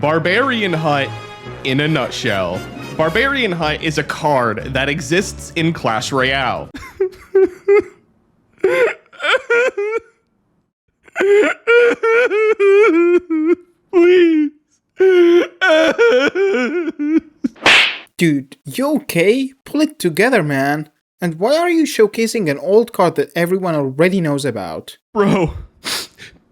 Barbarian Hut in a nutshell. Barbarian Hut is a card that exists in Clash Royale. Please. Dude, you okay? Pull it together, man. And why are you showcasing an old card that everyone already knows about? Bro,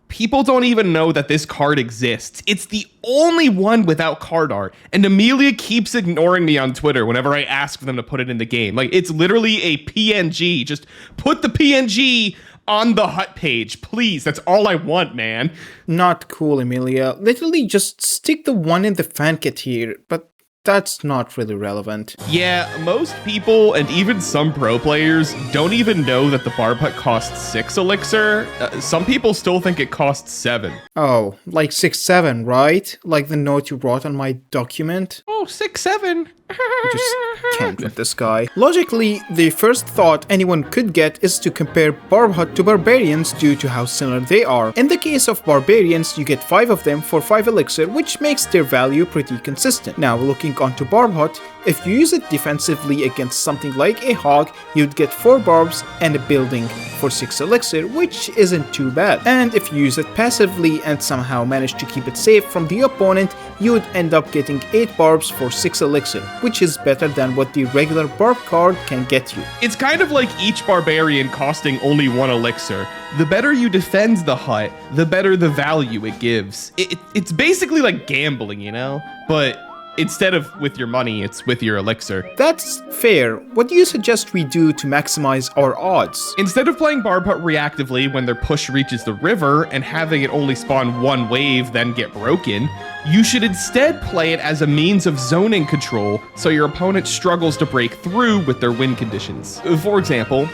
people don't even know that this card exists. It's the only one without card art. And Amelia keeps ignoring me on Twitter whenever I ask them to put it in the game. Like, it's literally a PNG. Just put the PNG on the Hut page, please. That's all I want, man. Not cool, Emilia. Literally just stick the one in the fan kit here, but that's not really relevant. Yeah, most people, and even some pro players, don't even know that the Barb Hut costs 6 elixir. Some people still think it costs 7. Oh, like 6-7, right? Like the note you wrote on my document? Oh, 6-7. I just can't with this guy. Logically, the first thought anyone could get is to compare Barb Hut to Barbarians due to how similar they are. In the case of Barbarians, you get 5 of them for 5 elixir, which makes their value pretty consistent. Now, looking onto Barb Hut, if you use it defensively against something like a hog, you'd get 4 barbs and a building for 6 elixir, which isn't too bad. And if you use it passively and somehow manage to keep it safe from the opponent, you would end up getting 8 barbs for 6 elixir, which is better than what the regular barb card can get you. It's kind of like each barbarian costing only 1 elixir. The better you defend the hut, the better the value it gives. It's basically like gambling, you know? But instead of with your money, it's with your elixir. That's fair. What do you suggest we do to maximize our odds? Instead of playing Barb Hut reactively when their push reaches the river and having it only spawn 1 wave then get broken, you should instead play it as a means of zoning control so your opponent struggles to break through with their win conditions. For example,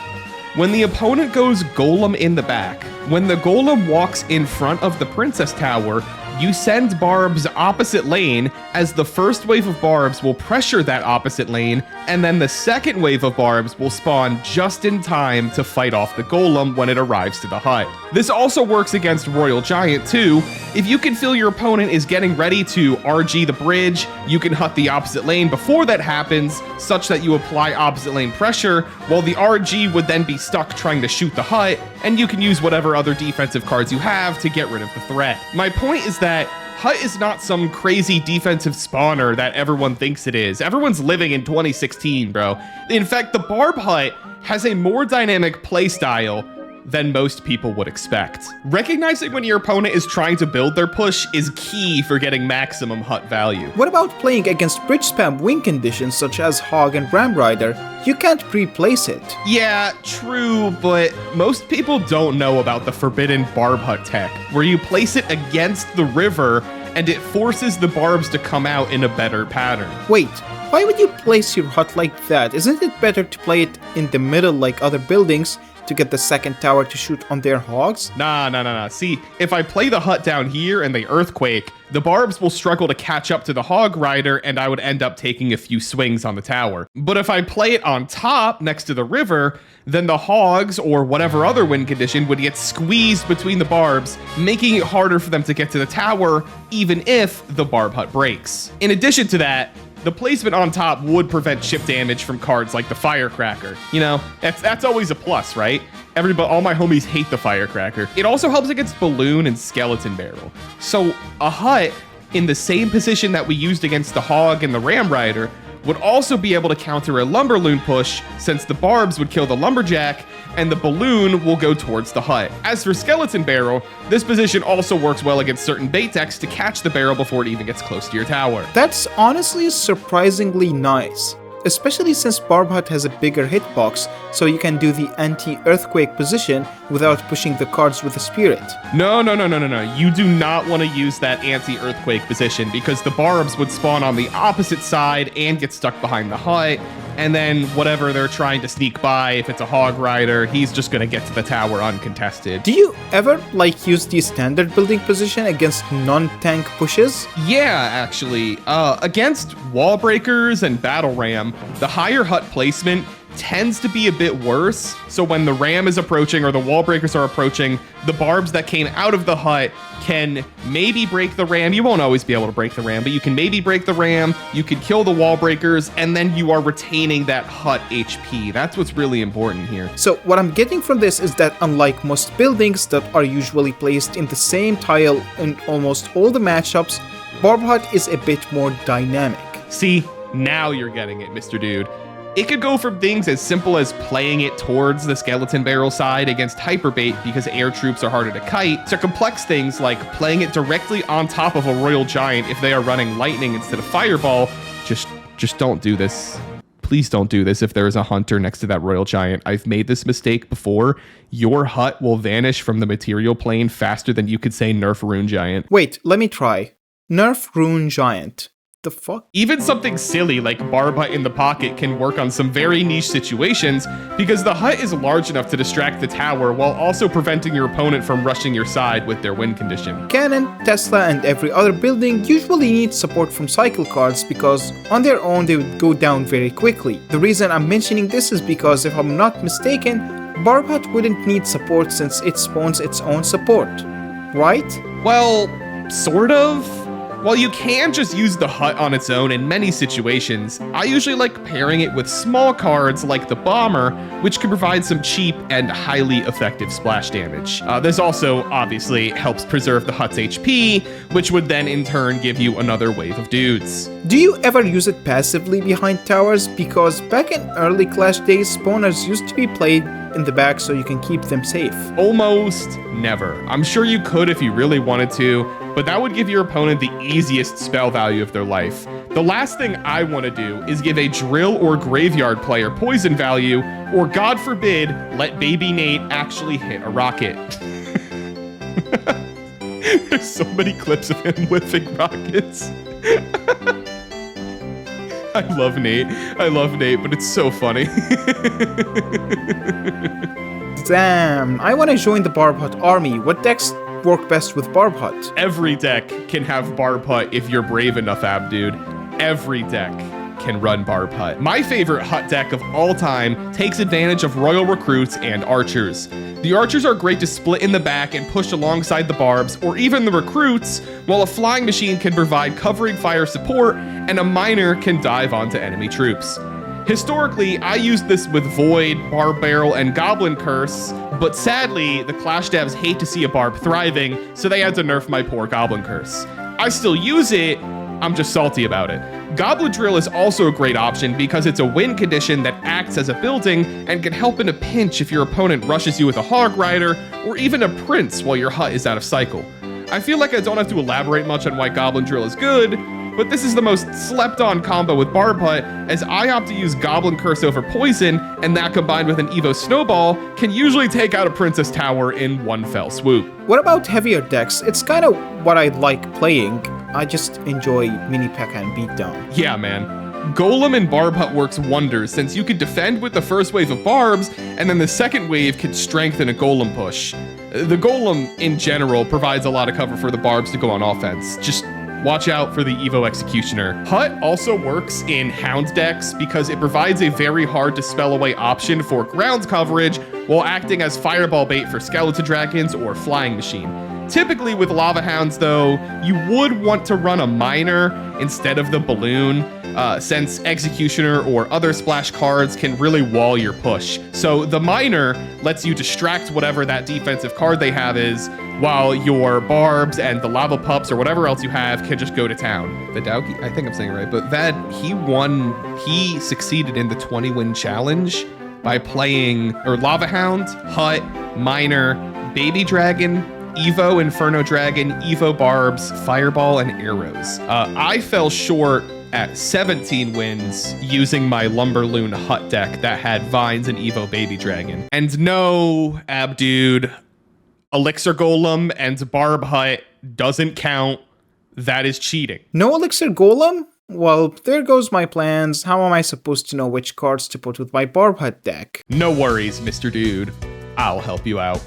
when the opponent goes Golem in the back, when the Golem walks in front of the Princess Tower, you send barbs opposite lane, as the first wave of barbs will pressure that opposite lane, and then the second wave of barbs will spawn just in time to fight off the Golem when it arrives to the hut. This also works against Royal Giant too. If you can feel your opponent is getting ready to RG the bridge, you can hut the opposite lane before that happens, such that you apply opposite lane pressure, while the RG would then be stuck trying to shoot the hut, and you can use whatever other defensive cards you have to get rid of the threat. My point is that Hut is not some crazy defensive spawner that everyone thinks it is. Everyone's living in 2016, bro. In fact, the Barb Hut has a more dynamic playstyle than most people would expect. Recognizing when your opponent is trying to build their push is key for getting maximum Hut value. What about playing against bridge spam win conditions such as Hog and Ram Rider? You can't pre-place it. Yeah, true, but most people don't know about the forbidden Barb Hut tech, where you place it against the river and it forces the barbs to come out in a better pattern. Wait, why would you place your hut like that? Isn't it better to play it in the middle like other buildings to get the second tower to shoot on their hogs? Nah. See, if I play the hut down here and they earthquake, the barbs will struggle to catch up to the hog rider and I would end up taking a few swings on the tower. But if I play it on top next to the river, then the hogs or whatever other win condition would get squeezed between the barbs, making it harder for them to get to the tower, even if the barb hut breaks. In addition to that, the placement on top would prevent chip damage from cards like the Firecracker. You know, that's always a plus, right? All my homies hate the Firecracker. It also helps against Balloon and Skeleton Barrel. So a hut in the same position that we used against the Hog and the Ram Rider would also be able to counter a Lumberloon push, since the barbs would kill the Lumberjack and the balloon will go towards the hut. As for Skeleton Barrel, this position also works well against certain bait decks to catch the barrel before it even gets close to your tower. That's honestly surprisingly nice. Especially since Barb Hut has a bigger hitbox, so you can do the anti-earthquake position without pushing the cards with a spirit. No. You do not want to use that anti-earthquake position because the barbs would spawn on the opposite side and get stuck behind the hut, and then whatever they're trying to sneak by, if it's a hog rider, he's just going to get to the tower uncontested. Do you ever, use the standard building position against non-tank pushes? Yeah, actually. Against wall breakers and battle ram, the higher hut placement tends to be a bit worse. So when the ram is approaching or the wall breakers are approaching, the barbs that came out of the hut can maybe break the ram. You won't always be able to break the ram, but you can maybe break the ram. You can kill the wall breakers, and then you are retaining that hut HP. That's what's really important here. So what I'm getting from this is that unlike most buildings that are usually placed in the same tile in almost all the matchups, Barb Hut is a bit more dynamic. See, now you're getting it, Mr. Dude. It could go from things as simple as playing it towards the skeleton barrel side against hyperbait because air troops are harder to kite, to complex things like playing it directly on top of a royal giant if they are running lightning instead of fireball. Just don't do this. Please don't do this if there is a hunter next to that royal giant. I've made this mistake before. Your hut will vanish from the material plane faster than you could say nerf rune giant. Wait, let me try. Nerf rune giant. The fuck? Even something silly like Barb Hut in the pocket can work on some very niche situations because the hut is large enough to distract the tower while also preventing your opponent from rushing your side with their win condition. Cannon, Tesla, and every other building usually needs support from cycle cards because on their own they would go down very quickly. The reason I'm mentioning this is because if I'm not mistaken, Barb Hut wouldn't need support since it spawns its own support, right? Well, sort of. While you can just use the hut on its own in many situations, I usually like pairing it with small cards like the bomber, which can provide some cheap and highly effective splash damage. This also obviously helps preserve the hut's HP, which would then in turn give you another wave of dudes. Do you ever use it passively behind towers? Because back in early Clash days, spawners used to be played in the back so you can keep them safe. Almost never. I'm sure you could if you really wanted to, but that would give your opponent the easiest spell value of their life. The last thing I want to do is give a drill or graveyard player poison value, or God forbid, let baby Nate actually hit a rocket. There's so many clips of him whiffing rockets. I love Nate, but it's so funny. Damn, I want to join the Barb Hut army. What decks work best with Barb Hut? Every deck can have Barb Hut if you're brave enough, Abdod. Every deck can run Barb Hut. My favorite Hut deck of all time takes advantage of Royal Recruits and Archers. The Archers are great to split in the back and push alongside the Barbs, or even the Recruits, while a Flying Machine can provide covering fire support, and a Miner can dive onto enemy troops. Historically, I used this with Void, Barb Barrel, and Goblin Curse, but sadly, the Clash devs hate to see a Barb thriving, so they had to nerf my poor Goblin Curse. I still use it, I'm just salty about it. Goblin Drill is also a great option because it's a win condition that acts as a building and can help in a pinch if your opponent rushes you with a Hog Rider or even a Prince while your hut is out of cycle. I feel like I don't have to elaborate much on why Goblin Drill is good, but this is the most slept on combo with Barb Hut, as I opt to use Goblin Curse over Poison, and that combined with an Evo Snowball can usually take out a Princess Tower in one fell swoop. What about heavier decks? It's kind of what I like playing. I just enjoy Mini P.E.K.K.A. and Beatdown. Yeah, man. Golem and Barb Hut works wonders since you can defend with the first wave of Barbs, and then the second wave can strengthen a Golem push. The Golem, in general, provides a lot of cover for the Barbs to go on offense. Just watch out for the Evo Executioner. Hut also works in Hound decks because it provides a very hard to spell away option for ground coverage while acting as fireball bait for Skeleton Dragons or Flying Machine. Typically with Lava Hounds though, you would want to run a Miner instead of the Balloon, since Executioner or other splash cards can really wall your push. So the Miner lets you distract whatever that defensive card they have is, while your Barbs and the Lava Pups or whatever else you have can just go to town. The Dowki, I think I'm saying it right, but he succeeded in the 20-win challenge by playing Lava Hound, Hut, Miner, Baby Dragon, Evo Inferno Dragon, Evo Barbs, Fireball, and Arrows. I fell short at 17 wins using my Lumberloon Hut deck that had Vines and Evo Baby Dragon. And no, Abdod, Elixir Golem and Barb Hut doesn't count. That is cheating. No Elixir Golem? Well, there goes my plans. How am I supposed to know which cards to put with my Barb Hut deck? No worries, Mr. Dude. I'll help you out.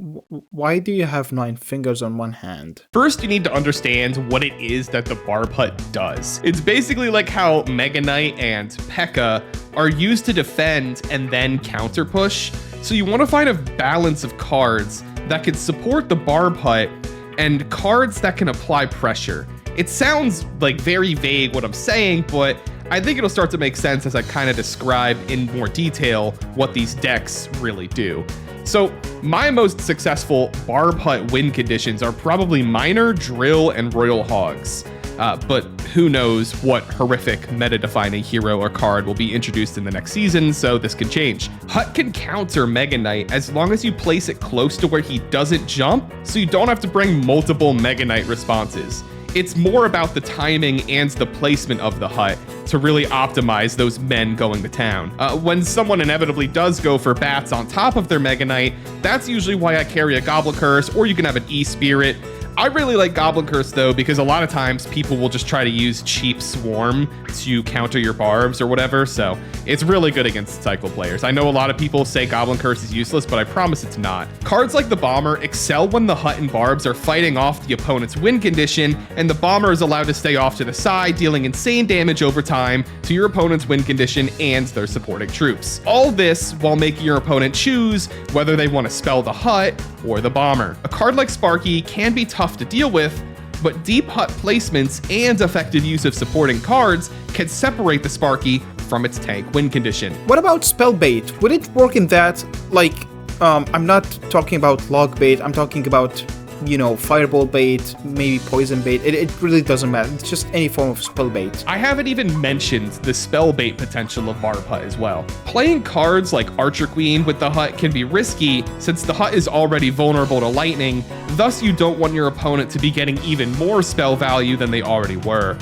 Why do you have 9 fingers on one hand? First, you need to understand what it is that the Barb Hut does. It's basically like how Mega Knight and P.E.K.K.A. are used to defend and then counter push. So you want to find a balance of cards that can support the Barb Hut and cards that can apply pressure. It sounds like very vague what I'm saying, but I think it'll start to make sense as I kind of describe in more detail what these decks really do. So my most successful Barb Hut win conditions are probably Miner, Drill, and Royal Hogs. But who knows what horrific meta-defining hero or card will be introduced in the next season, so this can change. Hut can counter Mega Knight as long as you place it close to where he doesn't jump, so you don't have to bring multiple Mega Knight responses. It's more about the timing and the placement of the hut to really optimize those men going to town. When someone inevitably does go for bats on top of their Mega Knight, that's usually why I carry a Goblin Curse, or you can have an E-Spirit. I really like Goblin Curse though, because a lot of times people will just try to use cheap Swarm to counter your barbs or whatever, so it's really good against cycle players. I know a lot of people say Goblin Curse is useless, but I promise it's not. Cards like the Bomber excel when the Hut and Barbs are fighting off the opponent's win condition, and the Bomber is allowed to stay off to the side, dealing insane damage over time to your opponent's win condition and their supporting troops. All this while making your opponent choose whether they want to spell the Hut or the Bomber. A card like Sparky can be tough to deal with, but deep Hut placements and effective use of supporting cards can separate the Sparky from its tank win condition. What about spell bait? Would it work in that? Like, I'm not talking about log bait, I'm talking about, you know, fireball bait, maybe poison bait. It really doesn't matter. It's just any form of spell bait. I haven't even mentioned the spell bait potential of Barb Hut as well. Playing cards like Archer Queen with the Hut can be risky since the Hut is already vulnerable to lightning, thus you don't want your opponent to be getting even more spell value than they already were.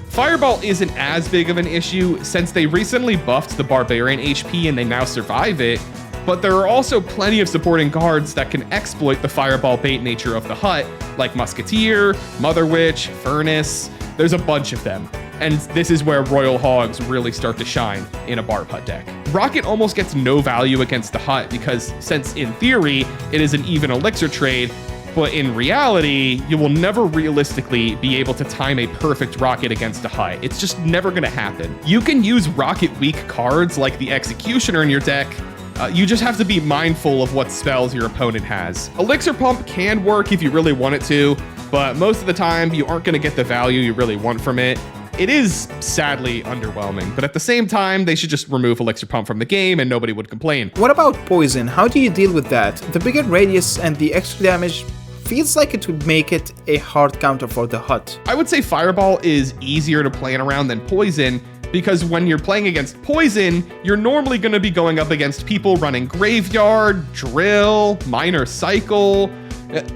Fireball isn't as big of an issue since they recently buffed the Barbarian HP and they now survive it, but there are also plenty of supporting cards that can exploit the fireball bait nature of the Hut, like Musketeer, Mother Witch, Furnace. There's a bunch of them, and this is where Royal Hogs really start to shine in a Barb Hut deck. Rocket almost gets no value against the Hut because since in theory it is an even elixir trade, but in reality, you will never realistically be able to time a perfect Rocket against a Hut. It's just never gonna happen. You can use Rocket weak cards like the Executioner in your deck. You just have to be mindful of what spells your opponent has. Elixir Pump can work if you really want it to, but most of the time you aren't gonna get the value you really want from it. It is sadly underwhelming, but at the same time, they should just remove Elixir Pump from the game and nobody would complain. What about poison? How do you deal with that? The bigger radius and the extra damage feels like it would make it a hard counter for the Hut. I would say Fireball is easier to plan around than Poison, because when you're playing against Poison, you're normally going to be going up against people running Graveyard, Drill, Minor Cycle.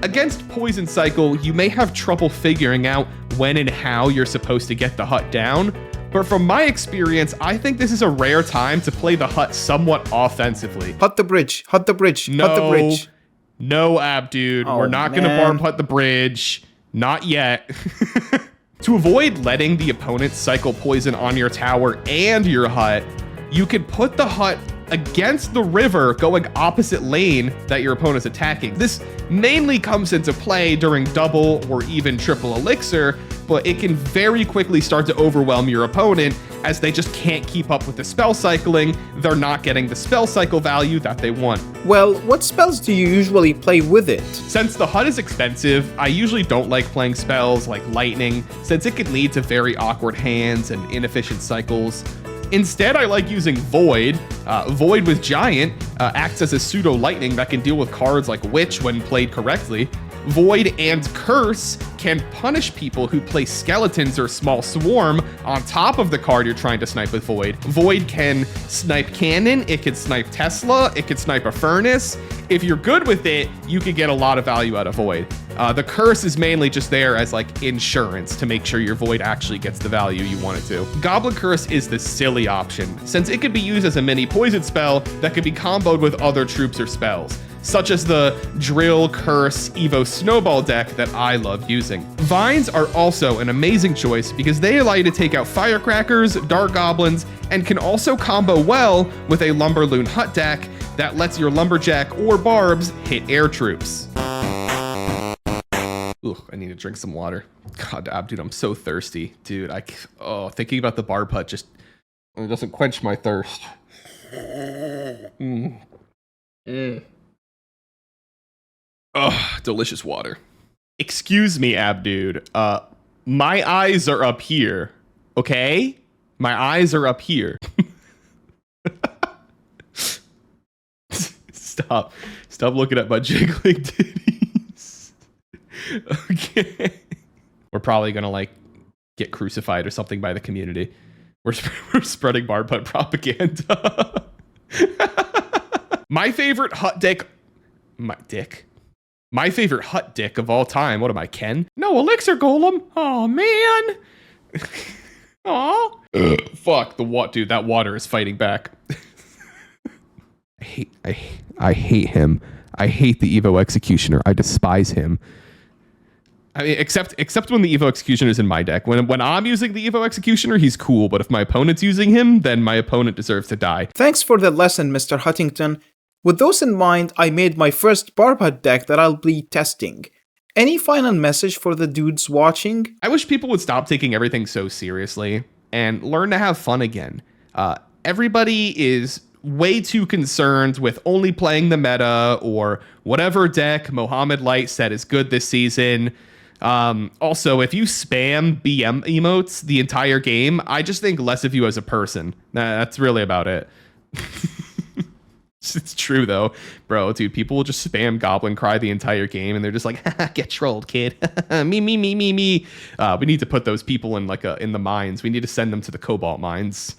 Against Poison Cycle, you may have trouble figuring out when and how you're supposed to get the Hut down, but from my experience, I think this is a rare time to play the Hut somewhat offensively. Hut the bridge, Hut the bridge, Hut the bridge. No, Abdod, we're not going to Barb Hut the bridge. Not yet. To avoid letting the opponent cycle poison on your tower and your Hut, you could put the Hut against the river going opposite lane that your opponent's attacking. This mainly comes into play during double or even triple elixir, but it can very quickly start to overwhelm your opponent as they just can't keep up with the spell cycling. They're not getting the spell cycle value that they want. Well, what spells do you usually play with it? Since the Hut is expensive, I usually don't like playing spells like Lightning, since it can lead to very awkward hands and inefficient cycles. Instead, I like using Void. Void with Giant acts as a pseudo lightning that can deal with cards like Witch when played correctly. Void and Curse can punish people who place skeletons or small swarm on top of the card you're trying to snipe with Void. Void can snipe Cannon, it can snipe Tesla, it can snipe a Furnace. If you're good with it, you can get a lot of value out of Void. The Curse is mainly just there as like insurance to make sure your Void actually gets the value you want it to. Goblin Curse is the silly option, since it could be used as a mini poison spell that could be comboed with other troops or spells, such as the Drill, Curse, Evo Snowball deck that I love using. Vines are also an amazing choice because they allow you to take out Firecrackers, Dark Goblins, and can also combo well with a Lumberloon Hut deck that lets your lumberjack or barbs hit air troops. Ugh, I need to drink some water. God, dude, I'm so thirsty. Dude, thinking about the barb hut just it doesn't quench my thirst. Oh, delicious water. Excuse me, Abdod. My eyes are up here, okay? My eyes are up here. Stop looking at my jiggling titties. Okay. We're probably gonna like get crucified or something by the community. We're spreading barb hut propaganda. My favorite hut dick. My favorite hut dick of all time. What am I, Ken? No elixir golem. Oh man. Aw. Fuck dude. That water is fighting back. I hate him. I hate the Evo Executioner. I despise him. I mean, except when the Evo Executioner is in my deck. When I'm using the Evo Executioner, he's cool. But if my opponent's using him, then my opponent deserves to die. Thanks for the lesson, Mr. Huttington. With those in mind, I made my first barb hut deck that I'll be testing. Any final message for the dudes watching? I wish people would stop taking everything so seriously and learn to have fun again. Everybody is way too concerned with only playing the meta or whatever deck Mohammed Light said is good this season. Also, if you spam BM emotes the entire game, I just think less of you as a person. That's really about it. It's true though, bro, dude, people will just spam Goblin Cry the entire game and they're just like, get trolled, kid. Me. We need to put those people in in the mines. We need to send them to the Cobalt mines.